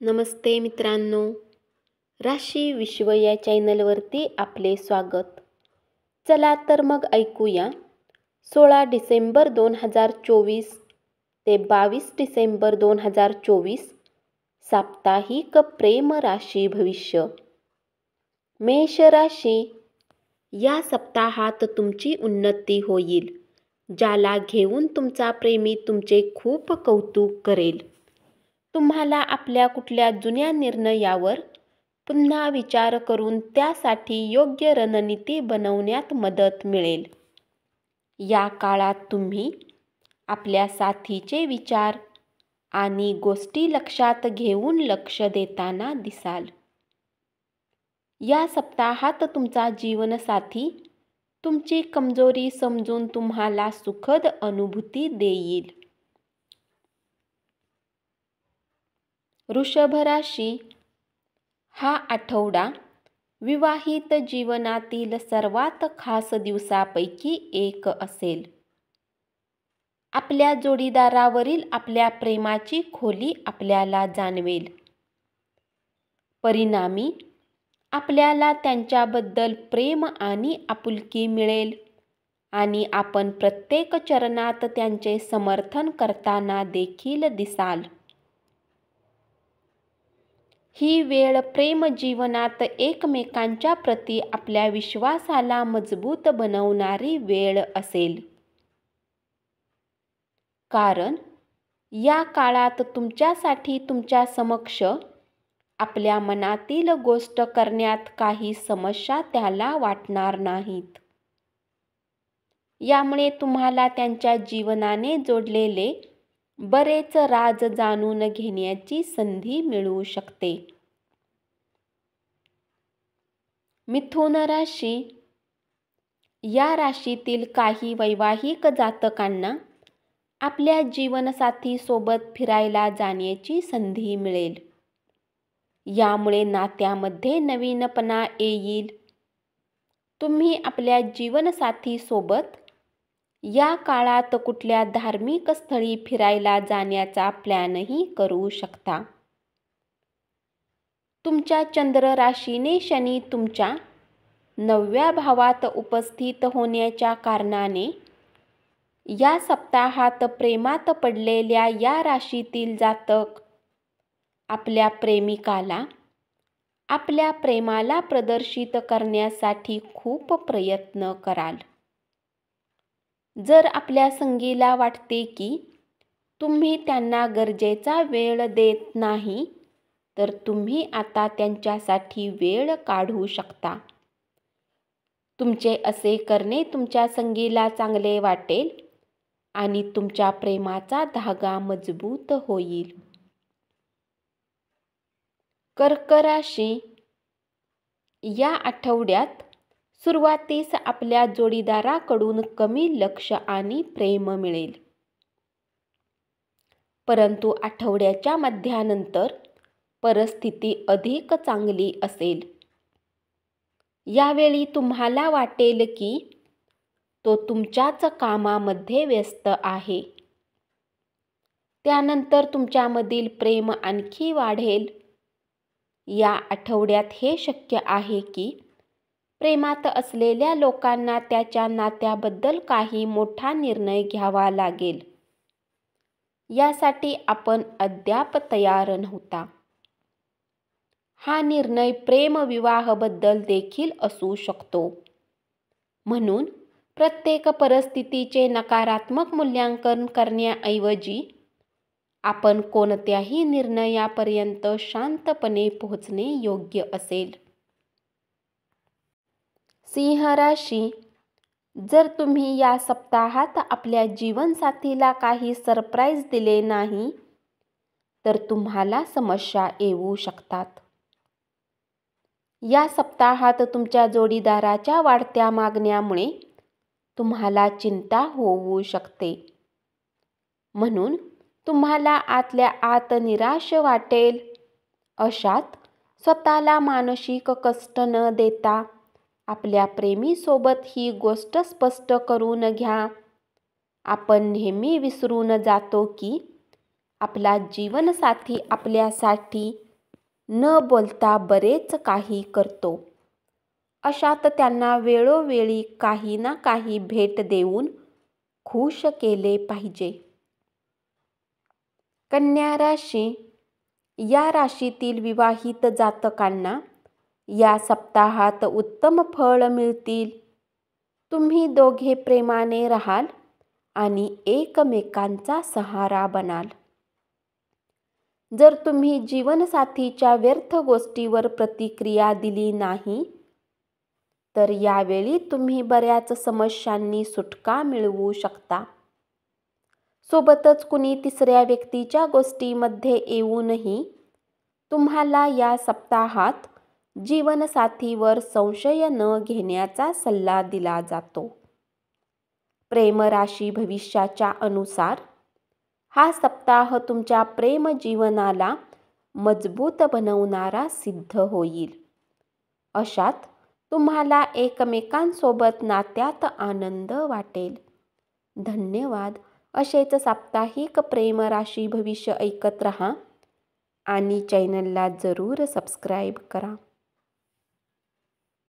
नमस्ते मित्रांनो, राशी विश्व या चॅनलवरती आपले स्वागत. चला तर मग ऐकूया 16 डिसेंबर 2024 ते 22 डिसेंबर 2024 साप्ताहिक प्रेम राशी भविष्य. मेष राशी, या सप्ताहात तुमची उन्नती होईल, ज्याला घेऊन तुमचा प्रेमी तुमचे खूप कौतुक करेल. तुम्हाला आपल्या कुठल्या जुन्या निर्णयावर पुन्हा विचार करून त्यासाठी योग्य रणनीती बनवण्यात मदत मिळेल. या काळात तुम्ही आपल्या साथीचे विचार आणि गोष्टी लक्षात घेऊन लक्ष देताना दिसाल. या सप्ताहात तुमचा जीवनसाथी तुमची कमजोरी समजून तुम्हाला सुखद अनुभूती देईल. वृषभ राशी, हा आठवडा विवाहित जीवनातील सर्वात खास दिवसापैकी एक असेल. आपल्या जोडीदारावरील आपल्या प्रेमाची खोली आपल्याला जाणवेल. परिणामी आपल्याला त्यांच्याबद्दल प्रेम आणि आपुलकी मिळेल आणि आपण प्रत्येक चरणात त्यांचे समर्थन करताना देखील दिसाल. ही वेळ प्रेम जीवनात एकमेकांच्या प्रती आपल्या विश्वासाला मजबूत बनवणारी वेळ असेल. कारण या काळात तुमच्यासाठी तुमच्या समक्ष आपल्या मनातील गोष्ट करण्यात काही समस्या त्याला वाटणार नाहीत. यामुळे तुम्हाला त्यांच्या जीवनाने जोडलेले बरेच राज जाणून घेण्याची संधी मिळू शकते. मिथुन राशी, या राशीतील काही वैवाहिक जातकांना आपल्या जीवनसाथी सोबत फिरायला जाण्याची संधी मिळेल. यामुळे नात्यामध्ये नवीनपणा येईल. तुम्ही आपल्या जीवनसाथी सोबत या काळात कुठल्या धार्मिक स्थळी फिरायला जाण्याचा प्लॅनही करू शकता. तुमच्या चंद्र राशीने शनी तुमच्या 9व्या भावात उपस्थित होण्याच्या कारणाने या सप्ताहात प्रेमात पडलेल्या या राशीतील जातक आपल्या प्रेमिकाला आपल्या प्रेमाला प्रदर्शित करण्यासाठी खूप प्रयत्न कराल. जर आपल्या संगीला वाटते की तुम्ही त्यांना गरजेचा वेळ देत नाही, तर तुम्ही आता त्यांच्यासाठी वेळ काढू शकता. तुमचे असे करणे तुमच्या संगीला चांगले वाटेल आणि तुमच्या प्रेमाचा धागा मजबूत होईल. कर्क राशी, या आठवड्यात सुरुवातीस आपल्या जोडीदाराकडून कमी लक्ष आणि प्रेम मिळेल. परंतु आठवड्याच्या मध्यानंतर परिस्थिती अधिक चांगली असेल. यावेळी तुम्हाला वाटेल की तो तुमच्याच कामामध्ये व्यस्त आहे. त्यानंतर तुमच्यामधील प्रेम आणखी वाढेल. या आठवड्यात हे शक्य आहे की प्रेमात असलेल्या लोकांना त्याच्या नात्याबद्दल काही मोठा निर्णय घ्यावा लागेल. यासाठी आपण अद्याप तयार नव्हता. हा निर्णय प्रेमविवाहाबद्दल देखील असू शकतो. म्हणून प्रत्येक परिस्थितीचे नकारात्मक मूल्यांकन करण्याऐवजी आपण कोणत्याही निर्णयापर्यंत शांतपणे पोहोचणे योग्य असेल. सिंह राशी, जर तुम्ही या सप्ताहात आपल्या जीवनसाथीला काही सरप्राईज दिले नाही, तर तुम्हाला समस्या येऊ शकतात. या सप्ताहात तुमच्या जोडीदाराच्या वाढत्या मागण्यामुळे तुम्हाला चिंता होऊ शकते. म्हणून तुम्हाला आतल्या आत निराश वाटेल. अशात स्वतःला मानसिक कष्ट न देता आपल्या प्रेमीसोबत ही गोष्ट स्पष्ट करून घ्या. आपण नेहमी विसरून जातो की आपला जीवनसाथी आपल्यासाठी न बोलता बरेच काही करतो. अशात त्यांना वेळोवेळी काही ना काही भेट देऊन खुश केले पाहिजे. कन्या राशी, या राशीतील विवाहित जातकांना या सप्ताहात उत्तम फळ मिळतील. तुम्ही दोघे प्रेमाने राहाल आणि एकमेकांचा सहारा बनाल. जर तुम्ही जीवनसाथीच्या व्यर्थ गोष्टीवर प्रतिक्रिया दिली नाही तर यावेळी तुम्ही बऱ्याच समस्यांनी सुटका मिळवू शकता. सोबतच कुणी तिसऱ्या व्यक्तीच्या गोष्टीमध्ये येऊनही तुम्हाला या सप्ताहात जीवनसाथीवर संशय न घेण्याचा सल्ला दिला जातो. प्रेम राशी भविष्याच्या अनुसार हा सप्ताह तुमच्या प्रेम जीवनाला मजबूत बनवणारा सिद्ध होईल. अशात तुम्हाला एकमेकांसोबत नात्यात आनंद वाटेल. धन्यवाद. असेच साप्ताहिक प्रेम राशी भविष्य ऐकत रहा आणि चॅनलला जरूर सबस्क्राईब करा.